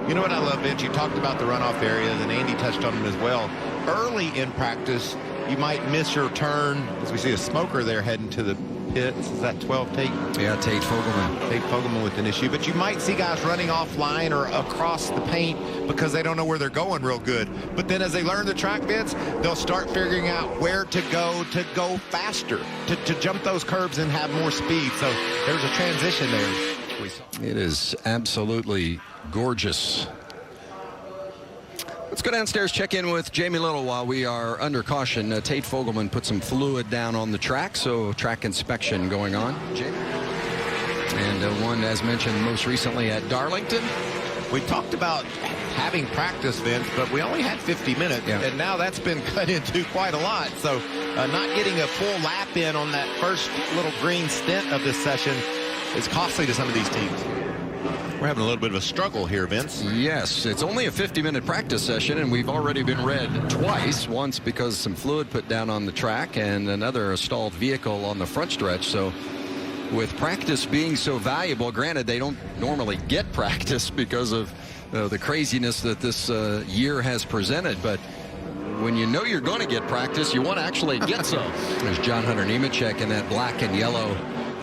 You know what I love, Vince? You talked about the runoff areas, and Andy touched on them as well. Early in practice, you might miss your turn, as we see a smoker there heading to the pits. Is that 12 Tate? Yeah, Tate Fogelman. Tate Fogelman with an issue. But you might see guys running offline or across the paint because they don't know where they're going real good. But then as they learn the track, Vince, they'll start figuring out where to go faster, to jump those curves and have more speed. So there's a transition there. It is absolutely gorgeous. Let's go downstairs, check in with Jamie Little while we are under caution. Tate Fogelman put some fluid down on the track, so track inspection going on. Jamie? And one, as mentioned, most recently at Darlington. We talked about having practice, Vince, but we only had 50 minutes, and now that's been cut into quite a lot. So not getting a full lap in on that first little green stint of this session is costly to some of these teams. We're having a little bit of a struggle here, Vince. Yes, it's only a 50-minute practice session, and we've already been red twice, once because some fluid put down on the track and another stalled vehicle on the front stretch. So with practice being so valuable, granted they don't normally get practice because of the craziness that this year has presented, but when you know you're going to get practice, you want to actually get some. There's John Hunter Nemechek in that black and yellow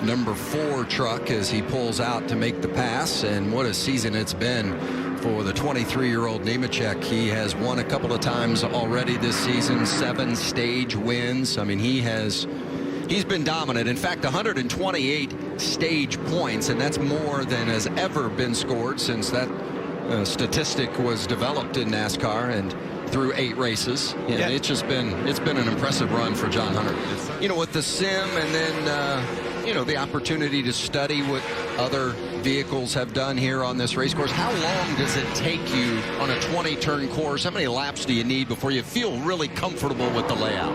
number 4 truck as he pulls out to make the pass, and what a season it's been for the 23-year-old Nemechek. He has won a couple of times already this season, 7 stage wins. I mean, he's been dominant. In fact, 128 stage points, and that's more than has ever been scored since that statistic was developed in NASCAR, and through 8 races. Yeah, it's been an impressive run for John Hunter. You know, with the sim, and then you know, the opportunity to study what other vehicles have done here on this race course. How long does it take you on a 20-turn course? How many laps do you need before you feel really comfortable with the layout?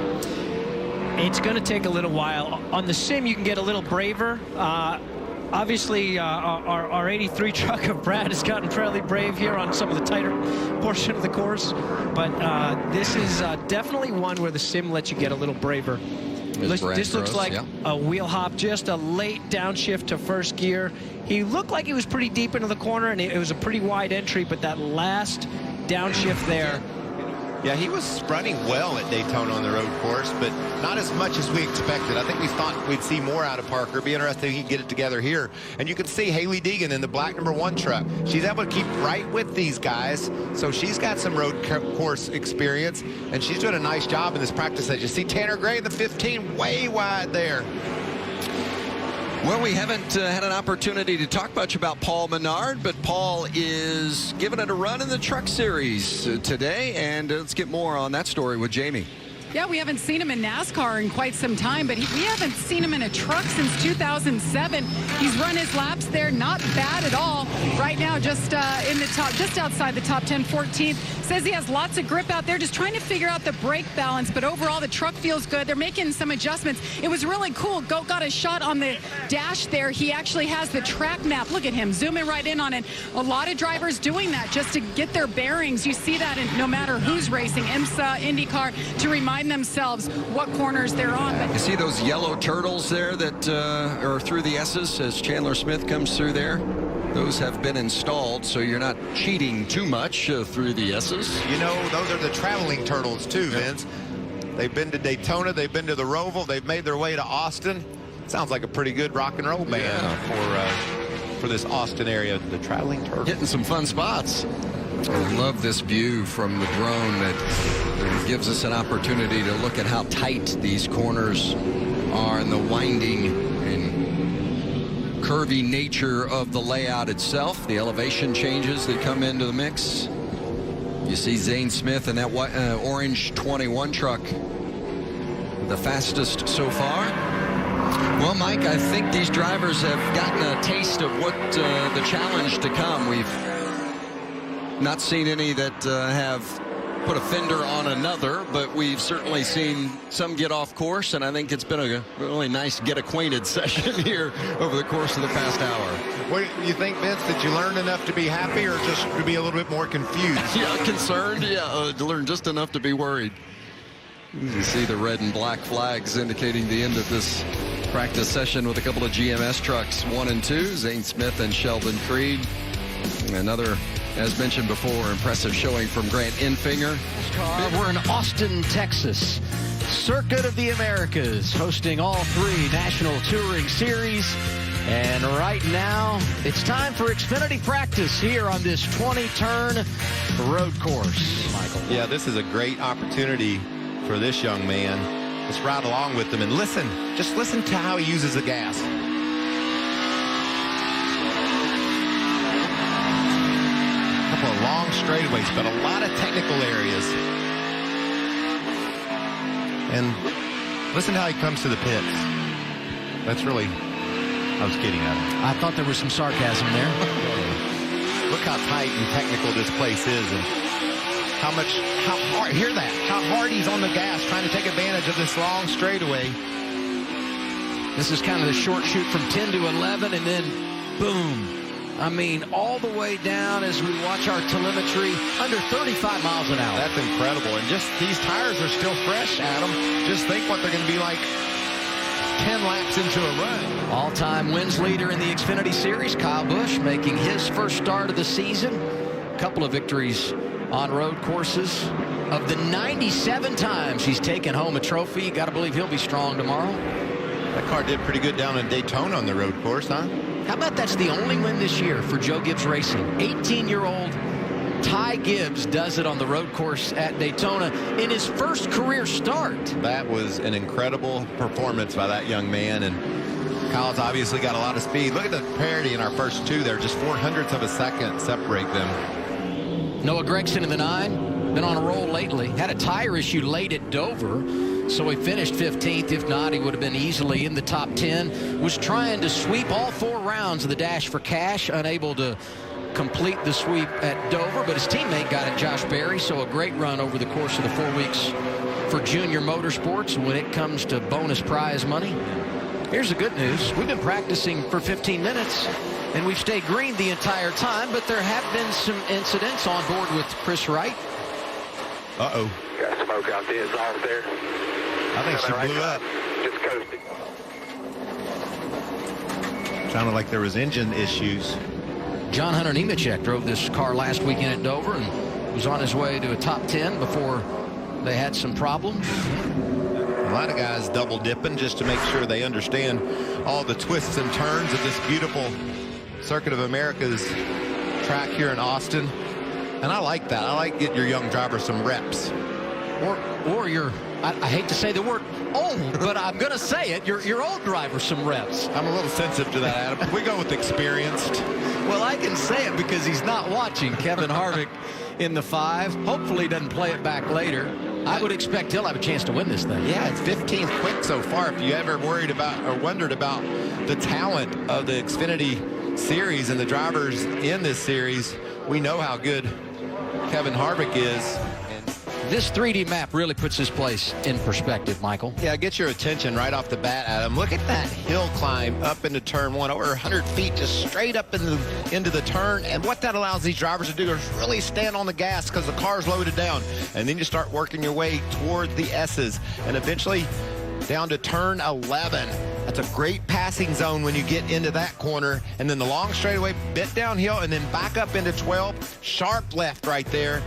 It's going to take a little while. On the sim, you can get a little braver. Obviously, our 83 truck of Brad has gotten fairly brave here on some of the tighter portion of the course. But this is definitely one where the sim lets you get a little braver. This looks like a wheel hop, just a late downshift to first gear. He looked like he was pretty deep into the corner, and it was a pretty wide entry, but that last downshift there. Yeah, he was running well at Daytona on the road course, but not as much as we expected. I think we thought we'd see more out of Parker. Be interested if he can get it together here. And you can see Haley Deegan in the black number 1 truck. She's able to keep right with these guys, so she's got some road course experience, and she's doing a nice job in this practice session. You see Tanner Gray in the 15, way wide there. Well, we haven't had an opportunity to talk much about Paul Menard, but Paul is giving it a run in the Truck Series today, and let's get more on that story with Jamie. Yeah, we haven't seen him in NASCAR in quite some time, but we haven't seen him in a truck since 2007. He's run his laps there, not bad at all. Right now, just in the top, just outside the top 10, 14th. Says he has lots of grip out there, just trying to figure out the brake balance. But overall, the truck feels good. They're making some adjustments. It was really cool. Goat got a shot on the dash there. He actually has the track map. Look at him, zooming right in on it. A lot of drivers doing that just to get their bearings. You see that in no matter who's racing, IMSA, IndyCar, to remind themselves what corners they're on. But you see those yellow turtles there that are through the S's as Chandler Smith comes through there? Those have been installed, so you're not cheating too much through the S's. You know, those are the traveling turtles too, Vince. They've been to Daytona, they've been to the Roval, they've made their way to Austin. Sounds like a pretty good rock and roll band for this Austin area. The traveling turtles. Hitting some fun spots. I love this view from the drone that gives us an opportunity to look at how tight these corners are and the winding and curvy nature of the layout itself, the elevation changes that come into the mix. You see Zane Smith in that orange 21 truck, the fastest so far. Well, Mike, I think these drivers have gotten a taste of what the challenge to come. We've not seen any that have put a fender on another, but we've certainly seen some get off course, and I think it's been a really nice get-acquainted session here over the course of the past hour. What do you think, Vince? Did you learn enough to be happy or just to be a little bit more confused? Yeah, concerned. Yeah, to learn just enough to be worried. You see the red and black flags indicating the end of this practice session with a couple of GMS trucks, 1 and 2, Zane Smith and Sheldon Creed. Another As mentioned before, impressive showing from Grant Enfinger. We're in Austin, Texas. Circuit of the Americas, hosting all 3 National Touring Series. And right now, it's time for Xfinity practice here on this 20-turn road course, Michael. Yeah, this is a great opportunity for this young man. Let's ride along with him and listen. Just listen to how he uses the gas. A couple of long straightaways, but a lot of technical areas. And listen to how he comes to the pits. That's really, I was kidding at him. I thought there was some sarcasm there. Look how tight and technical this place is, and how hard, hear that, how hard he's on the gas trying to take advantage of this long straightaway. This is kind of the short shoot from 10 to 11, and then boom. I mean, all the way down as we watch our telemetry, under 35 miles an hour. That's incredible. And just these tires are still fresh, Adam. Just think what they're going to be like 10 laps into a run. All-time wins leader in the Xfinity Series, Kyle Busch, making his first start of the season. A couple of victories on road courses. Of the 97 times he's taken home a trophy, you got to believe he'll be strong tomorrow. That car did pretty good down in Daytona on the road course, huh? How about that's the only win this year for Joe Gibbs Racing? 18-year-old Ty Gibbs does it on the road course at Daytona in his first career start. That was an incredible performance by that young man, and Kyle's obviously got a lot of speed. Look at the parity in our first 2 there. Just 0.04 of a second separate them. Noah Gragson in the 9. Been on a roll lately. Had a tire issue late at Dover, so he finished 15th. If not, he would have been easily in the top 10. Was trying to sweep all 4 rounds of the Dash for Cash, unable to complete the sweep at Dover, but his teammate got it, Josh Berry. So a great run over the course of the 4 weeks for Junior Motorsports when it comes to bonus prize money. Here's the good news. We've been practicing for 15 minutes, and we've stayed green the entire time, but there have been some incidents on board with Chris Wright. Uh-oh. Got smoke out the exhaust there. I think she blew up. Just coasting. Sounded like there was engine issues. John Hunter Nemechek drove this car last weekend at Dover and was on his way to a top 10 before they had some problems. A lot of guys double dipping just to make sure they understand all the twists and turns of this beautiful Circuit of America's track here in Austin. And I like that. I like getting your young driver some reps. Or your, I hate to say the word old, but I'm going to say it, your old driver some reps. I'm a little sensitive to that, Adam. We go with experienced. Well, I can say it because he's not watching. Kevin Harvick in the 5. Hopefully he doesn't play it back later. I would expect he'll have a chance to win this thing. Yeah, it's 15th quick so far. If you ever worried about or wondered about the talent of the Xfinity Series and the drivers in this series, we know how good Kevin Harvick is. This 3D map really puts this place in perspective, Michael. Yeah, get your attention right off the bat, Adam. Look at that hill climb up into turn 1, over 100 feet, just straight up into the turn. And what that allows these drivers to do is really stand on the gas because the car's loaded down. And then you start working your way toward the S's and eventually down to turn 11. That's a great passing zone when you get into that corner. And then the long straightaway, bit downhill, and then back up into 12. Sharp left right there.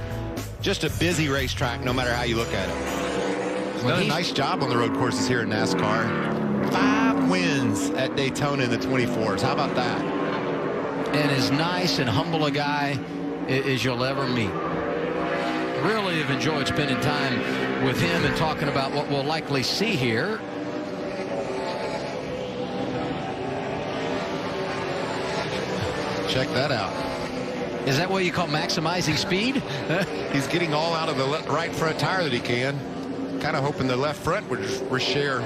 Just a busy racetrack, no matter how you look at it. He's done a nice job on the road courses here in NASCAR. 5 wins at Daytona in the 24s. How about that? And as nice and humble a guy as you'll ever meet. Really have enjoyed spending time with him and talking about what we'll likely see here. Check that out. Is that what you call maximizing speed? He's getting all out of the right front tire that he can. Kind of hoping the left front would share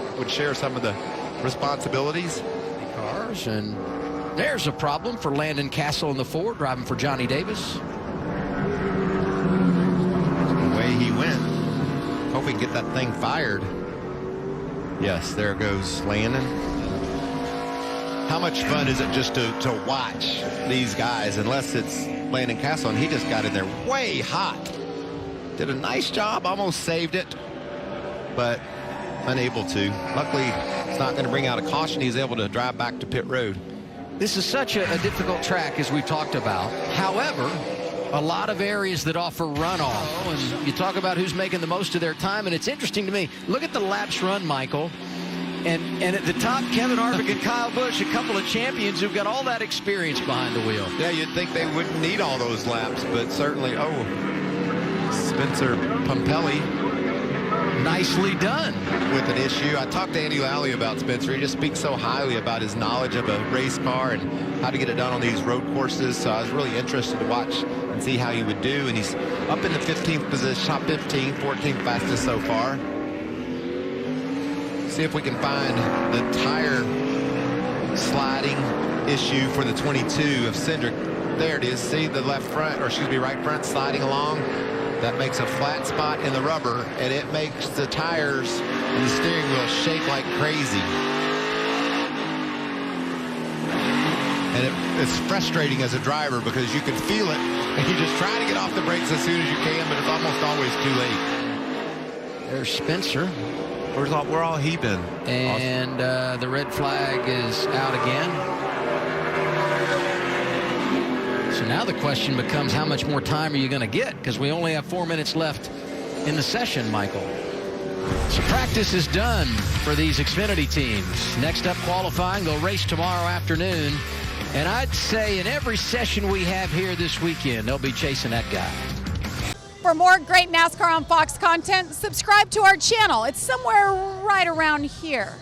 some of the responsibilities. Cars, and there's a problem for Landon Castle in the 4, driving for Johnny Davis. Away he went. Hope he can get that thing fired. Yes, there goes Landon. How much fun is it just to watch these guys, unless it's Landon Castle, and he just got in there way hot. Did a nice job, almost saved it, but unable to. Luckily, it's not going to bring out a caution. He's able to drive back to pit road. This is such a difficult track, as we've talked about. However, a lot of areas that offer runoff. And you talk about who's making the most of their time, and it's interesting to me. Look at the laps run, Michael. And at the top, Kevin Harvick and Kyle Busch, a couple of champions who've got all that experience behind the wheel. Yeah, you'd think they wouldn't need all those laps, but certainly, Spencer Pumpelly. Nicely done. With an issue. I talked to Andy Lally about Spencer. He just speaks so highly about his knowledge of a race car and how to get it done on these road courses. So I was really interested to watch and see how he would do. And he's up in the 15th position, top 15, 14th fastest so far. See if we can find the tire sliding issue for the 22 of Cindric. There it is. See the left front, or excuse me, right front sliding along. That makes a flat spot in the rubber, and it makes the tires and the steering wheel shake like crazy. And it's frustrating as a driver because you can feel it, and you just try to get off the brakes as soon as you can, but it's almost always too late. There's Spencer. We're all heaping. And the red flag is out again. So now the question becomes, how much more time are you going to get? Because we only have 4 minutes left in the session, Michael. So practice is done for these Xfinity teams. Next up, qualifying. They'll race tomorrow afternoon. And I'd say in every session we have here this weekend, they'll be chasing that guy. For more great NASCAR on Fox content, subscribe to our channel. It's somewhere right around here.